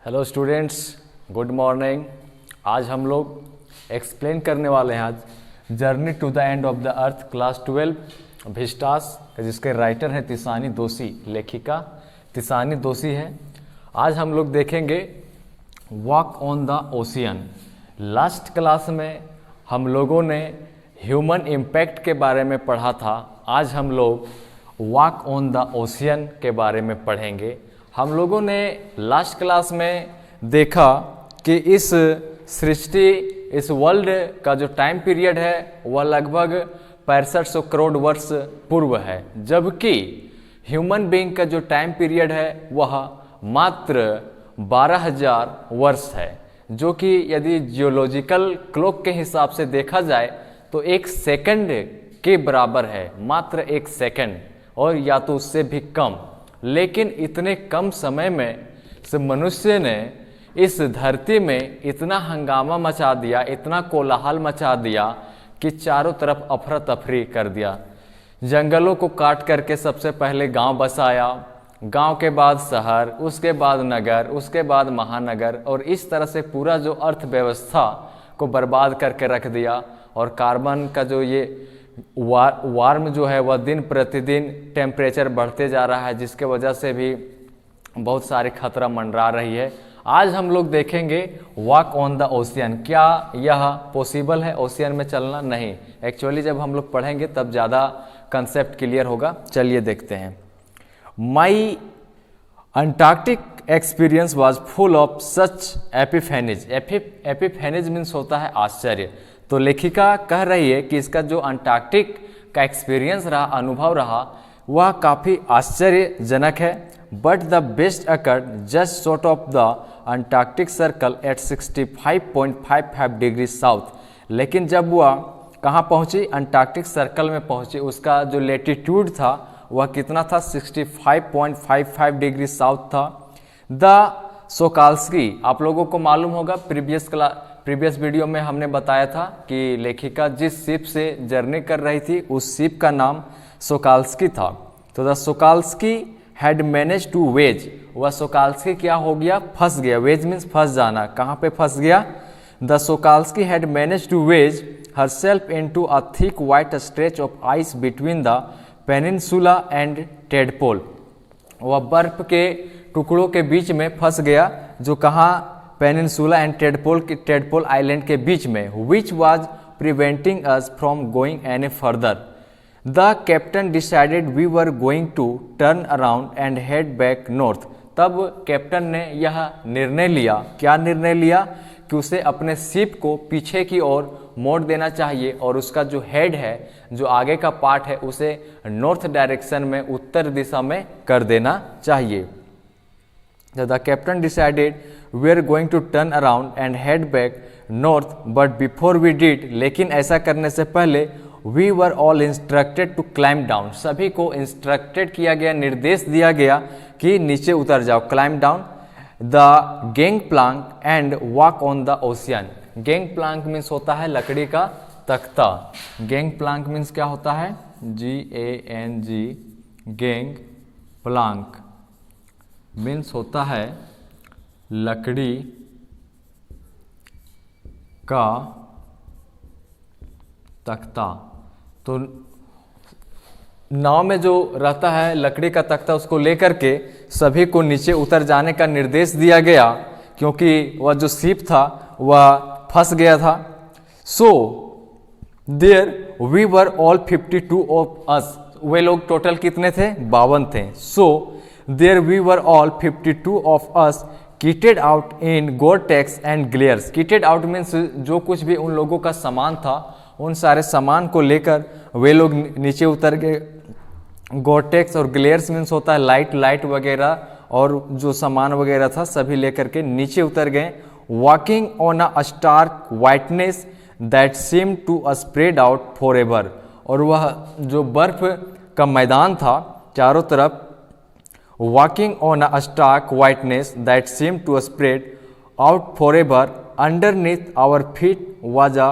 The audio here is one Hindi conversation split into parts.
Hello students, good morning. आज हम लोग एक्सप्लेन करने वाले हैं आज journey to the end of the earth class 12 vistas, जिसके राइटर हैं तिसानी दोषी, लेखिका तिसानी दोषी है। आज हम लोग देखेंगे walk on the ocean. Last class में हम लोगों ने ह्यूमन इम्पैक्ट के बारे में पढ़ा था। आज हम लोग वॉक ऑन द ओशियन के बारे में पढ़ेंगे। हम लोगों ने लास्ट क्लास में देखा कि इस सृष्टि, इस वर्ल्ड का जो टाइम पीरियड है वह लगभग 6500 करोड़ वर्ष पूर्व है, जबकि ह्यूमन बीइंग का जो टाइम पीरियड है वह मात्र 12000 वर्ष है, जो कि यदि जियोलॉजिकल क्लॉक के हिसाब से देखा जाए तो एक सेकंड के बराबर है, मात्र एक सेकंड, और या तो उससे भी कम। लेकिन इतने कम समय में से मनुष्य ने इस धरती में इतना हंगामा मचा दिया, इतना कोलाहल मचा दिया कि चारों तरफ अफरा तफरी कर दिया। जंगलों को काट करके सबसे पहले गांव बसाया, गांव के बाद शहर, उसके बाद नगर, उसके बाद महानगर, और इस तरह से पूरा जो अर्थव्यवस्था को बर्बाद करके रख दिया। और कार्बन का जो ये वार्म जो है वह दिन प्रतिदिन टेम्परेचर बढ़ते जा रहा है, जिसके वजह से भी बहुत सारी खतरा मंडरा रही है। आज हम लोग देखेंगे वॉक ऑन द ओशियन। क्या यह पॉसिबल है ओशियन में चलना? नहीं, एक्चुअली जब हम लोग पढ़ेंगे तब ज़्यादा कंसेप्ट क्लियर होगा। चलिए देखते हैं। My Antarctic experience was full of such epiphanies. Epiphanies means होता है आश्चर्य। तो लेखिका कह रही है कि इसका जो अंटार्कटिक का एक्सपीरियंस रहा, अनुभव रहा, वह काफ़ी आश्चर्यजनक है। But the best occurred just short of the Antarctic circle eight 65.55 degree south. लेकिन जब वह कहाँ पहुँची? अंटार्कटिक सर्कल में पहुँची। उसका जो लेटीट्यूड था वह कितना था? 65.55 डिग्री साउथ था। द सोकाल्स्की, आप लोगों को मालूम होगा, प्रीवियस वीडियो में हमने बताया था कि लेखिका जिस शिप से जर्नी कर रही थी उस शिप का नाम सोकाल्स्की था। तो the Sokalski had manage to wedge, वह सोकाल्स्की क्या हो गया? फंस गया। वेज मीन्स फंस जाना। कहाँ पे फंस गया? The Sokalski had manage to wedge herself into a thick white stretch of ice between the peninsula and Tadpole. वह बर्फ के टुकड़ों के बीच में फंस गया, जो कहाँ? पेनिनसुला एंड टेडपोल आइलैंड के बीच में। Which was preventing us from going any further. The captain decided we were going to turn around and head back north. तब कैप्टन ने यह निर्णय लिया। क्या निर्णय लिया? कि उसे अपने शिप को पीछे की ओर मोड़ देना चाहिए और उसका जो हेड है, जो आगे का पार्ट है, उसे नॉर्थ डायरेक्शन में, उत्तर दिशा में कर देना चाहिए। The captain decided we are going to turn around and head back north, but before we did, लेकिन ऐसा करने से पहले we were all instructed to climb down, सभी को instructed किया गया, निर्देश दिया गया कि नीचे उतर जाओ, climb down the gangplank and walk on the ocean। gangplank means होता है लकड़ी का तख्ता। gangplank means क्या होता है? G-A-N-G, gangplank मीन्स होता है लकड़ी का तख्ता। तो नाव में जो रहता है लकड़ी का तख्ता, उसको लेकर के सभी को नीचे उतर जाने का निर्देश दिया गया, क्योंकि वह जो शिप था वह फंस गया था। So there we were all 52 of us. वे लोग टोटल कितने थे? 52 थे। सो There we were all 52 of us kitted out in Gore-Tex and glares। kitted out means जो कुछ भी उन लोगों का सामान था, उन सारे सामान को लेकर वे लोग नीचे उतर गए। Gore-Tex और glares means होता है लाइट वगैरह, और जो सामान वगैरह था सभी लेकर के नीचे उतर गए। Walking on a stark whiteness that seemed to spread out forever। और वह जो बर्फ का मैदान था चारों तरफ, walking on a stark whiteness that seemed to spread out forever, underneath our feet was a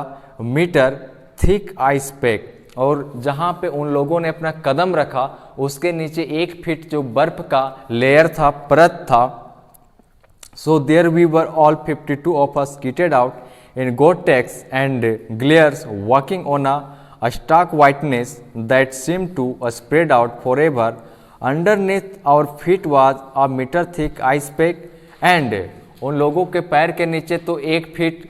meter thick ice pack। और जहाँ पे उन लोगों ने अपना कदम रखा उसके नीचे 1 फीट जो बर्फ का लेयर था, परत था, So there we were all 52 of us kitted out in Gore-Tex and glares, walking on a stark whiteness that seemed to spread out forever. Underneath our feet was a meter thick ice pack and उन लोगों के पैर के नीचे तो 1 फीट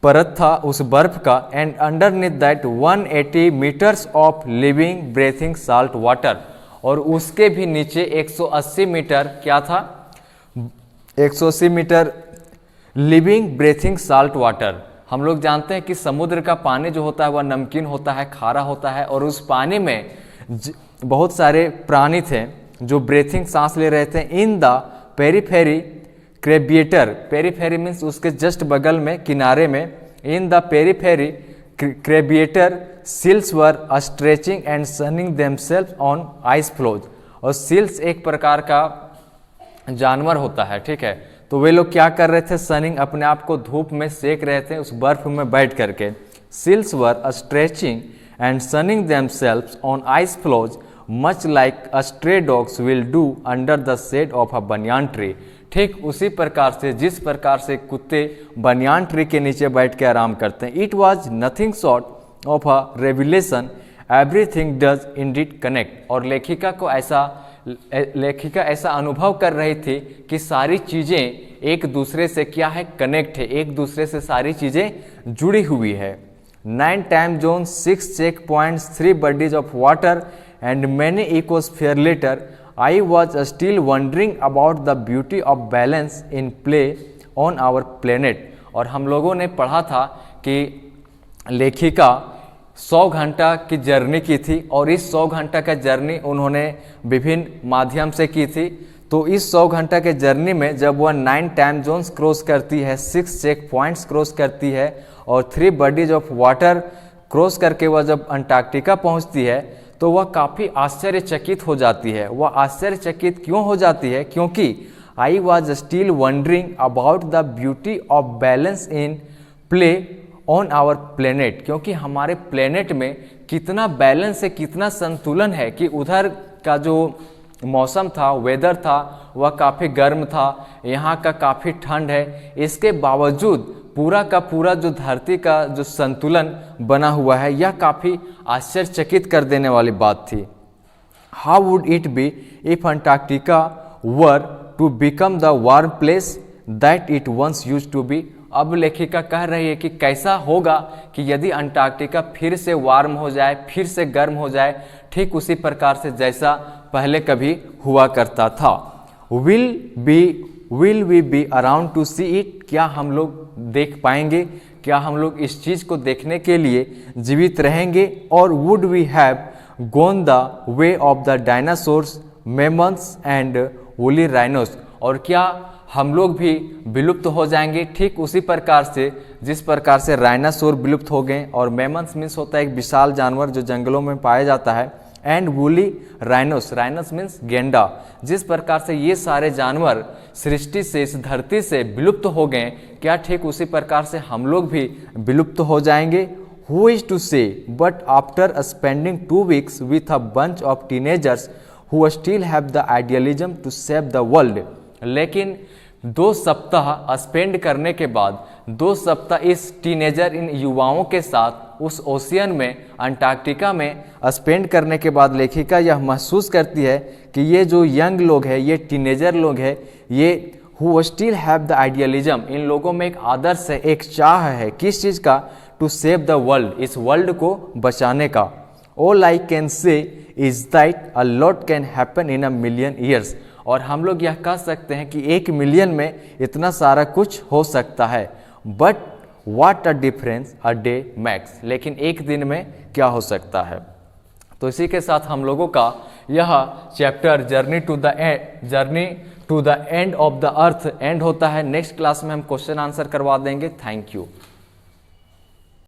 परत था उस बर्फ का, and underneath that 180 metres of living breathing salt water, और उसके भी नीचे 180 मीटर क्या था, 180 metre living breathing salt water. हम लोग जानते हैं कि समुद्र का पानी जो होता है वह नमकीन होता है, खारा होता है, और उस पानी में बहुत सारे प्राणी थे जो ब्रेथिंग सांस ले रहे थे। In the periphery crabeater, periphery means उसके जस्ट बगल में, किनारे में, in the periphery crabeater seals were stretching and sunning themselves on ice floes. और सील्स एक प्रकार का जानवर होता है, ठीक है, तो वे लोग क्या कर रहे थे, सनिंग, अपने आप को धूप में सेक रहे थे उस बर्फ में बैठ करके। Seals were stretching and sunning themselves on ice floes much like a stray dogs will do under the shade of a banyan tree. ठीक उसी प्रकार से जिस प्रकार से कुत्ते बनियान ट्री के नीचे बैठ के आराम करते हैं। It was nothing short of a revelation, everything does Indeed connect. और लेखिका ऐसा अनुभव कर रही थी कि सारी चीज़ें एक दूसरे से क्या है, कनेक्ट है, एक दूसरे से सारी चीज़ें जुड़ी हुई है। 9 time zone, 6 checkpoints, 3 bodies of water and many ecosphere later, I was still wondering about the beauty of balance in play on our planet। और हम लोगों ने पढ़ा था कि लेखिका 100 घंटा की जर्नी की थी, और इस 100 घंटा का जर्नी उन्होंने विभिन्न माध्यम से की थी। तो इस 100 घंटा के जर्नी में जब वह 9 टाइम जोन्स क्रॉस करती है, 6 चेक पॉइंट्स क्रॉस करती है, और 3 बॉडीज ऑफ वाटर क्रॉस करके वह जब अंटार्कटिका पहुंचती है, तो वह काफ़ी आश्चर्यचकित हो जाती है। वह आश्चर्यचकित क्यों हो जाती है? क्योंकि I was still wondering about the beauty of balance in play on our planet. क्योंकि हमारे प्लेनेट में कितना बैलेंस है, कितना संतुलन है कि उधर का जो मौसम था, वेदर था, वह काफ़ी गर्म था, यहाँ का काफ़ी ठंड है, इसके बावजूद पूरा का पूरा जो धरती का जो संतुलन बना हुआ है, यह काफ़ी आश्चर्यचकित कर देने वाली बात थी। How would it be if Antarctica were to become the warm place that it once used to be. अब लेखिका कह रही है कि कैसा होगा कि यदि अंटार्कटिका फिर से वार्म हो जाए, फिर से गर्म हो जाए, ठीक उसी प्रकार से जैसा पहले कभी हुआ करता था। Will we be around to see it, क्या हम लोग देख पाएंगे, क्या हम लोग इस चीज़ को देखने के लिए जीवित रहेंगे? और would we have gone the way of the dinosaurs, mammoths and woolly rhinos, और क्या हम लोग भी विलुप्त हो जाएंगे ठीक उसी प्रकार से जिस प्रकार से राइनासोर विलुप्त हो गए, और मेमन्स मीन्स होता है एक विशाल जानवर जो जंगलों में पाया जाता है, and woolly rhinos, rhinos means गेंडा, जिस प्रकार से ये सारे जानवर सृष्टि से, इस धरती से विलुप्त हो गए, क्या ठीक उसी प्रकार से हम लोग भी विलुप्त हो जाएंगे? Who is to say, but after spending 2 weeks with a bunch of teenagers who still have the idealism to save the world, लेकिन 2 सप्ताह स्पेंड करने के बाद, 2 सप्ताह इस टीनेजर, इन युवाओं के साथ उस ओशियन में, अंटार्कटिका में स्पेंड करने के बाद लेखिका यह महसूस करती है कि ये जो यंग लोग हैं, ये टीनेजर लोग हैं, ये who still have the idealism, इन लोगों में एक आदर्श है, एक चाह है, किस चीज़ का? टू सेव द वर्ल्ड, इस वर्ल्ड को बचाने का। All I can say is that a lot can happen in a million years, और हम लोग यह कह सकते हैं कि 1 मिलियन में इतना सारा कुछ हो सकता है। But what a difference a day max, लेकिन एक दिन में क्या हो सकता है? तो इसी के साथ हम लोगों का यह chapter journey to the end of the earth end होता है। नेक्स्ट क्लास में हम क्वेश्चन आंसर करवा देंगे। Thank you.